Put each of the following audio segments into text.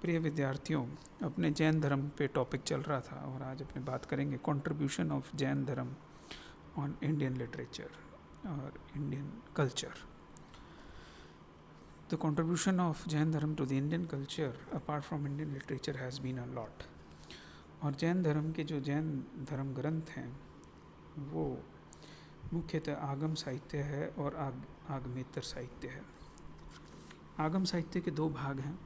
प्रिय विद्यार्थियों, अपने जैन धर्म पे टॉपिक चल रहा था और आज अपने बात करेंगे contribution of Jain dharma on Indian literature और Indian culture. The contribution of Jain dharma to the Indian culture apart from Indian literature has been a lot. और जैन धर्म के जो जैन धर्म ग्रंथ हैं वो मुख्यतः आगम साहित्य है और आगमेतर साहित्य है। आगम साहित्य के दो भाग हैं,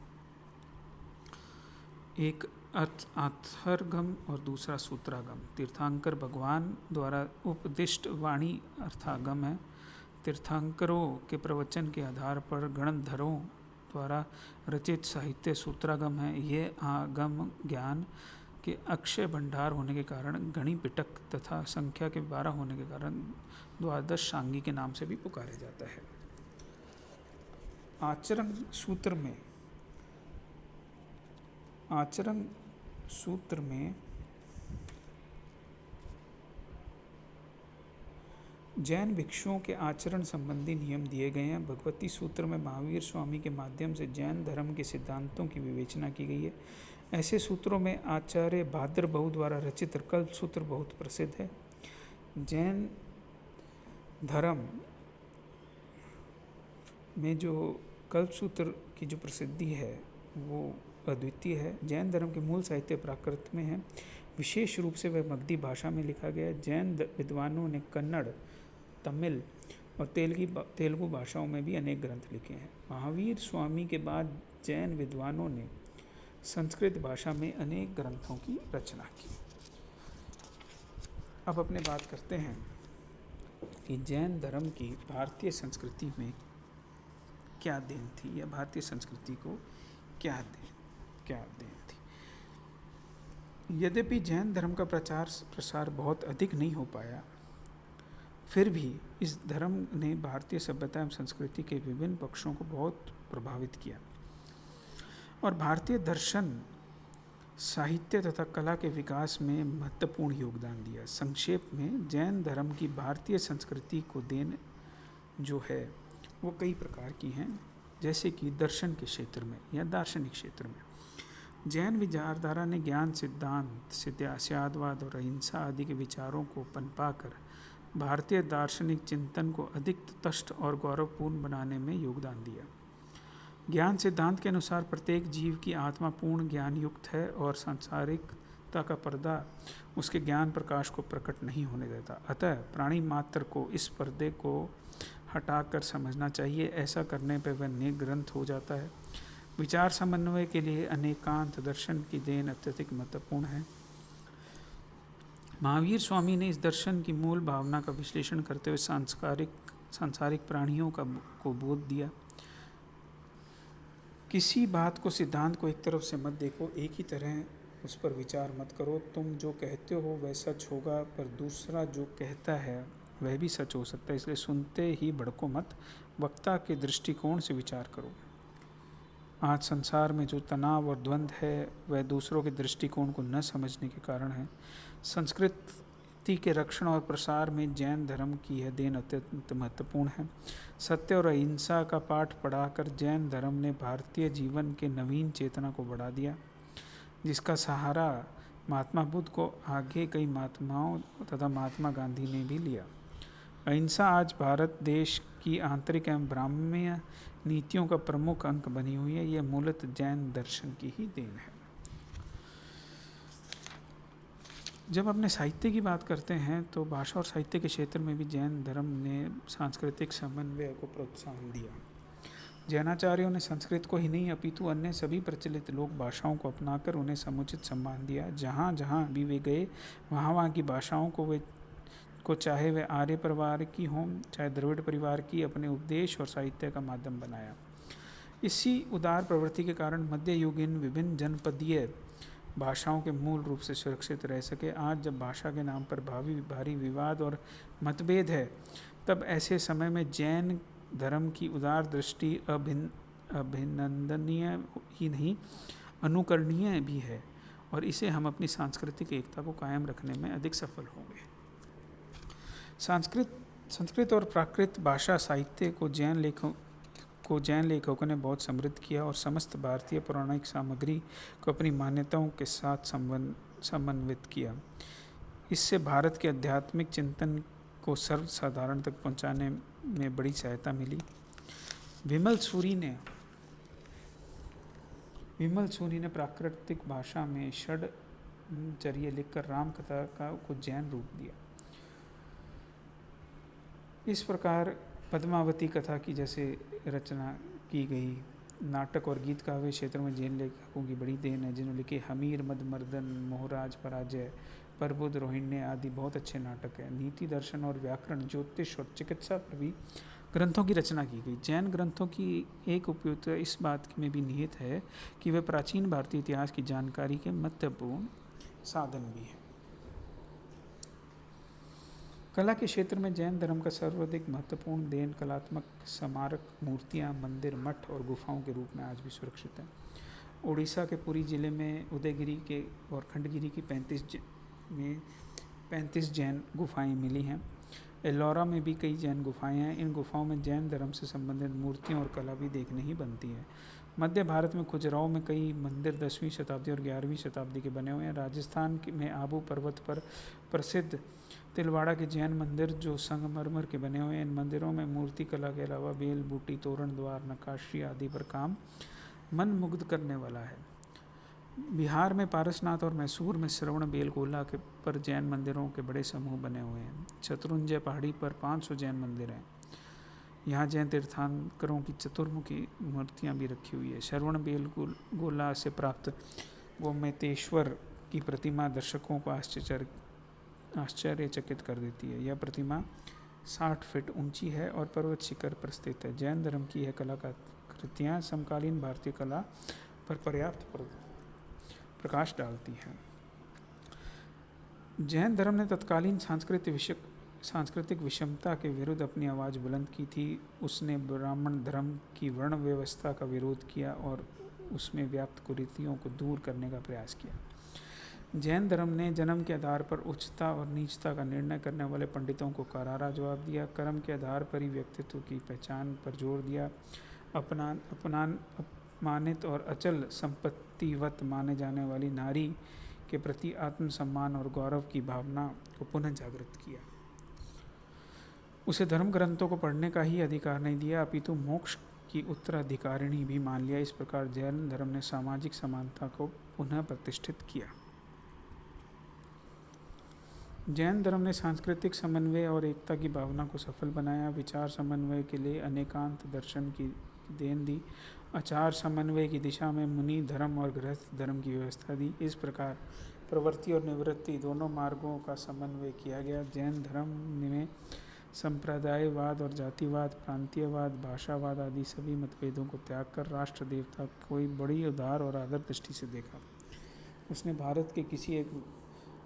एक अर्थगम और दूसरा सूत्रागम। तीर्थंकर भगवान द्वारा उपदिष्ट वाणी अर्थागम है। तीर्थंकरों के प्रवचन के आधार पर गणधरों द्वारा रचित साहित्य सूत्रागम है। ये आगम ज्ञान के अक्षय भंडार होने के कारण गणि पिटक तथा संख्या के 12 होने के कारण द्वादश सांगी के नाम से भी पुकारा जाता है। आचरण सूत्र में जैन भिक्षुओं के आचरण संबंधी नियम दिए गए हैं। भगवती सूत्र में महावीर स्वामी के माध्यम से जैन धर्म के सिद्धांतों की विवेचना की गई है। ऐसे सूत्रों में आचार्य भाद्रबहु द्वारा रचित कल्प सूत्र बहुत प्रसिद्ध है। जैन धर्म में जो कल्प सूत्र की जो प्रसिद्धि है वो अद्वितीय है। जैन धर्म के मूल साहित्य प्राकृत में है, विशेष रूप से वह मगधी भाषा में लिखा गया है। जैन विद्वानों ने कन्नड़, तमिल और तेलुगु भाषाओं में भी अनेक ग्रंथ लिखे हैं। महावीर स्वामी के बाद जैन विद्वानों ने संस्कृत भाषा में अनेक ग्रंथों की रचना की। अब अपने बात करते हैं कि जैन धर्म की भारतीय संस्कृति में क्या देन थी या भारतीय संस्कृति को क्या देन थी। यद्यपि जैन धर्म का प्रसार बहुत अधिक नहीं हो पाया, फिर भी इस धर्म ने भारतीय सभ्यता एवं संस्कृति के विभिन्न पक्षों को बहुत प्रभावित किया और भारतीय दर्शन, साहित्य तथा कला के विकास में महत्वपूर्ण योगदान दिया। संक्षेप में जैन धर्म की भारतीय संस्कृति को देन जो है वो कई प्रकार की हैं, जैसे कि दर्शन के क्षेत्र में या दार्शनिक क्षेत्र में जैन विचारधारा ने ज्ञान सिद्धांत, सत्यवाद और अहिंसा आदि के विचारों को पनपाकर भारतीय दार्शनिक चिंतन को अधिक तटस्थ और गौरवपूर्ण बनाने में योगदान दिया। ज्ञान सिद्धांत के अनुसार प्रत्येक जीव की आत्मा पूर्ण ज्ञान युक्त है और सांसारिकता का पर्दा उसके ज्ञान प्रकाश को प्रकट नहीं होने देता। अतः प्राणी मात्र को इस पर्दे को हटाकर समझना चाहिए। ऐसा करने पर वह निग्रंथ हो जाता है। विचार समन्वय के लिए अनेकांत दर्शन की देन अत्यधिक महत्वपूर्ण है। महावीर स्वामी ने इस दर्शन की मूल भावना का विश्लेषण करते हुए सांसारिक प्राणियों को बोध दिया। किसी बात को, सिद्धांत को एक तरफ से मत देखो, एक ही तरह उस पर विचार मत करो। तुम जो कहते हो वह सच होगा, पर दूसरा जो कहता है वह भी सच हो सकता है, इसलिए सुनते ही भड़को मत, वक्ता के दृष्टिकोण से विचार करो। आज संसार में जो तनाव और द्वंद्व है वह दूसरों के दृष्टिकोण को न समझने के कारण है। संस्कृति के रक्षण और प्रसार में जैन धर्म की यह देन अत्यंत महत्वपूर्ण है। सत्य और अहिंसा का पाठ पढ़ाकर जैन धर्म ने भारतीय जीवन के नवीन चेतना को बढ़ा दिया, जिसका सहारा महात्मा बुद्ध को आगे कई महात्माओं तथा महात्मा गांधी ने भी लिया। अहिंसा आज भारत देश की आंतरिक एवं ब्राह्मण्य नीतियों का प्रमुख अंक बनी हुई है। यह मूलतः जैन दर्शन की ही देन है। जब अपने साहित्य की बात करते हैं तो भाषा और साहित्य के क्षेत्र में भी जैन धर्म ने सांस्कृतिक समन्वय को प्रोत्साहन दिया। जैनाचार्यों ने संस्कृत को ही नहीं अपितु अन्य सभी प्रचलित लोक भाषाओं को अपनाकर उन्हें समुचित सम्मान दिया। जहाँ जहाँ भी वे गए वहाँ की भाषाओं को चाहे वे आर्य परिवार की हों चाहे द्रविड़ परिवार की, अपने उपदेश और साहित्य का माध्यम बनाया। इसी उदार प्रवृत्ति के कारण मध्य युगीन विभिन्न जनपदीय भाषाओं के मूल रूप से सुरक्षित रह सके। आज जब भाषा के नाम पर भारी विवाद और मतभेद है, तब ऐसे समय में जैन धर्म की उदार दृष्टि अभिनंदनीय ही नहीं अनुकरणीय भी है और इसे हम अपनी सांस्कृतिक एकता को कायम रखने में अधिक सफल होंगे। संस्कृत और प्राकृत भाषा साहित्य को जैन को जैन लेखकों ने बहुत समृद्ध किया और समस्त भारतीय पौराणिक सामग्री को अपनी मान्यताओं के साथ समन्वित किया। इससे भारत के आध्यात्मिक चिंतन को सर्वसाधारण तक पहुंचाने में बड़ी सहायता मिली। विमल सूरी ने प्राकृतिक भाषा में षड्चर्य लिखकर राम कथा को जैन रूप दिया। इस प्रकार पद्मावती कथा की जैसे रचना की गई। नाटक और गीत काव्य क्षेत्र में जैन लेखकों की बड़ी देन है, जिन्होंने लिखे हमीर, मदमर्दन, मोहराज, पराजय, प्रबुद्ध, रोहिण्य आदि बहुत अच्छे नाटक हैं। नीति, दर्शन और व्याकरण, ज्योतिष और चिकित्सा पर भी ग्रंथों की रचना की गई। जैन ग्रंथों की एक उपयुक्तता इस बात में भी निहित है कि वे प्राचीन भारतीय इतिहास की जानकारी के महत्वपूर्ण साधन भी हैं। कला के क्षेत्र में जैन धर्म का सर्वाधिक महत्वपूर्ण देन कलात्मक स्मारक, मूर्तियाँ, मंदिर, मठ और गुफाओं के रूप में आज भी सुरक्षित है। उड़ीसा के पुरी जिले में उदयगिरी के और खंडगिरी की 35 जैन गुफाएं मिली हैं। एलोरा में भी कई जैन गुफाएं हैं। इन गुफाओं में जैन धर्म से संबंधित मूर्तियाँ और कला भी देखने ही बनती है। मध्य भारत में खजुराहो में कई मंदिर 10वीं शताब्दी और 11वीं शताब्दी के बने हुए हैं। राजस्थान में आबू पर्वत पर प्रसिद्ध तिलवाड़ा के जैन मंदिर जो संगमरमर के बने हुए हैं। इन मंदिरों में मूर्ति कला के अलावा बेल, बूटी, तोरण, द्वार, नक्काशी आदि पर काम मन मुग्ध करने वाला है। बिहार में पारसनाथ और मैसूर में श्रवण बेलगोला के पर जैन मंदिरों के बड़े समूह बने हुए हैं। शत्रुंजय पहाड़ी पर 500 जैन मंदिर हैं। यहाँ जैन तीर्थंकरों की चतुर्मुखी मूर्तियाँ भी रखी हुई है। श्रवण बेलगोला से प्राप्त गोमतेश्वर की प्रतिमा दर्शकों को आश्चर्यचकित कर देती है। यह प्रतिमा 60 फीट ऊंची है और पर्वत शिखर पर स्थित है। जैन धर्म की यह कलाकृतियाँ समकालीन भारतीय कला पर पर्याप्त प्रकाश डालती हैं। जैन धर्म ने तत्कालीन सांस्कृतिक विषमता के विरुद्ध अपनी आवाज़ बुलंद की थी। उसने ब्राह्मण धर्म की वर्ण व्यवस्था का विरोध किया और उसमें व्याप्त कुरीतियों को दूर करने का प्रयास किया। जैन धर्म ने जन्म के आधार पर उच्चता और नीचता का निर्णय करने वाले पंडितों को करारा जवाब दिया। कर्म के आधार पर ही व्यक्तित्व की पहचान पर जोर दिया। अपमानित और अचल संपत्तिवत माने जाने वाली नारी के प्रति आत्मसम्मान और गौरव की भावना को पुनः जागृत किया। उसे धर्म ग्रंथों को पढ़ने का ही अधिकार नहीं दिया, अपितु मोक्ष की उत्तराधिकारिणी भी मान लिया। इस प्रकार जैन धर्म ने सामाजिक समानता को पुनः प्रतिष्ठित किया। जैन धर्म ने सांस्कृतिक समन्वय और एकता की भावना को सफल बनाया। विचार समन्वय के लिए अनेकांत दर्शन की देन दी। आचार समन्वय की दिशा में मुनि धर्म और गृहस्थ धर्म की व्यवस्था दी। इस प्रकार प्रवृत्ति और निवृत्ति दोनों मार्गों का समन्वय किया गया। जैन धर्म में संप्रदायवाद और जातिवाद, प्रांतीयवाद, भाषावाद आदि सभी मतभेदों को त्याग कर राष्ट्र देवता को बड़ी उदार और आदर दृष्टि से देखा। उसने भारत के किसी एक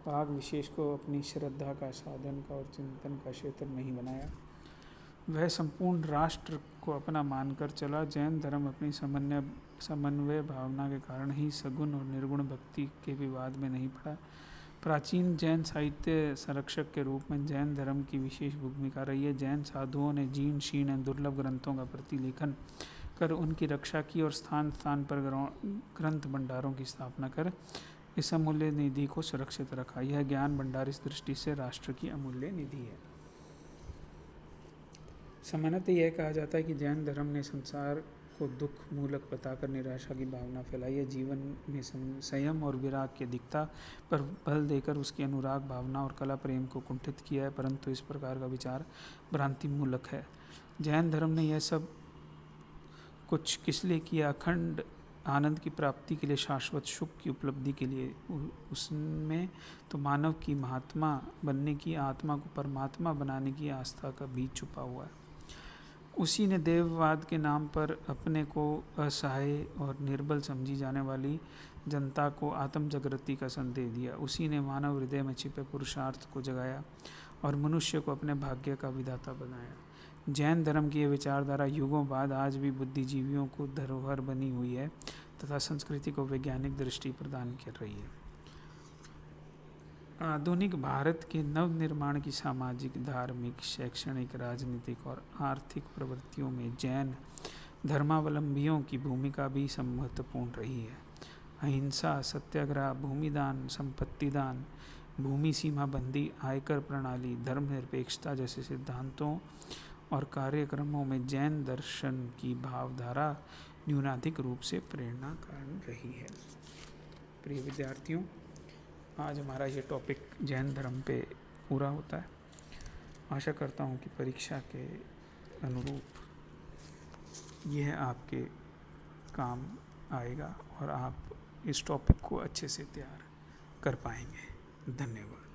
भाग विशेष को अपनी श्रद्धा का, साधन का और चिंतन का क्षेत्र नहीं बनाया। वह संपूर्ण राष्ट्र को अपना मानकर चला। जैन धर्म अपनी समन्वय भावना के कारण ही सगुण और निर्गुण भक्ति के विवाद में नहीं पड़ा। प्राचीन जैन साहित्य संरक्षक के रूप में जैन धर्म की विशेष भूमिका रही है। जैन साधुओं ने जीर्ण शीर्ण एवं दुर्लभ ग्रंथों का प्रतिलेखन कर उनकी रक्षा की और स्थान स्थान पर ग्रंथ भंडारों की स्थापना कर इस अमूल्य निधि को सुरक्षित रखा। यह ज्ञान भंडार इस दृष्टि से राष्ट्र की अमूल्य निधि है। सामान्यतः यह कहा जाता है कि जैन धर्म ने संसार को दुख मूलक बताकर निराशा की भावना फैलाई है। जीवन में संयम और विराग की अधिकता पर बल देकर उसकी अनुराग भावना और कला प्रेम को कुंठित किया है, परंतु इस प्रकार का विचार भ्रांति मूलक है। जैन धर्म ने यह सब कुछ किस लिए किया? अखंड आनंद की प्राप्ति के लिए, शाश्वत सुख की उपलब्धि के लिए। उसमें तो मानव की महात्मा बनने की, आत्मा को परमात्मा बनाने की आस्था का बीज छुपा हुआ है। उसी ने देववाद के नाम पर अपने को असहाय और निर्बल समझी जाने वाली जनता को आत्म जागृति का संदेश दिया। उसी ने मानव हृदय में छिपे पुरुषार्थ को जगाया और मनुष्य को अपने भाग्य का विधाता बनाया। जैन धर्म की यह विचारधारा युगों बाद आज भी बुद्धिजीवियों को धरोहर बनी हुई है तथा संस्कृति को वैज्ञानिक दृष्टि प्रदान कर रही है। आधुनिक भारत के नवनिर्माण की सामाजिक, धार्मिक, शैक्षणिक, राजनीतिक और आर्थिक प्रवृत्तियों में जैन धर्मावलंबियों की भूमिका भी महत्वपूर्ण रही है। अहिंसा, सत्याग्रह, भूमिदान, संपत्ति दान, भूमि सीमा बंदी, आयकर प्रणाली, धर्मनिरपेक्षता जैसे सिद्धांतों और कार्यक्रमों में जैन दर्शन की भावधारा न्यूनाधिक रूप से प्रेरणा कारण रही है। प्रिय विद्यार्थियों, आज हमारा ये टॉपिक जैन धर्म पे पूरा होता है। आशा करता हूँ कि परीक्षा के अनुरूप यह आपके काम आएगा और आप इस टॉपिक को अच्छे से तैयार कर पाएंगे। धन्यवाद।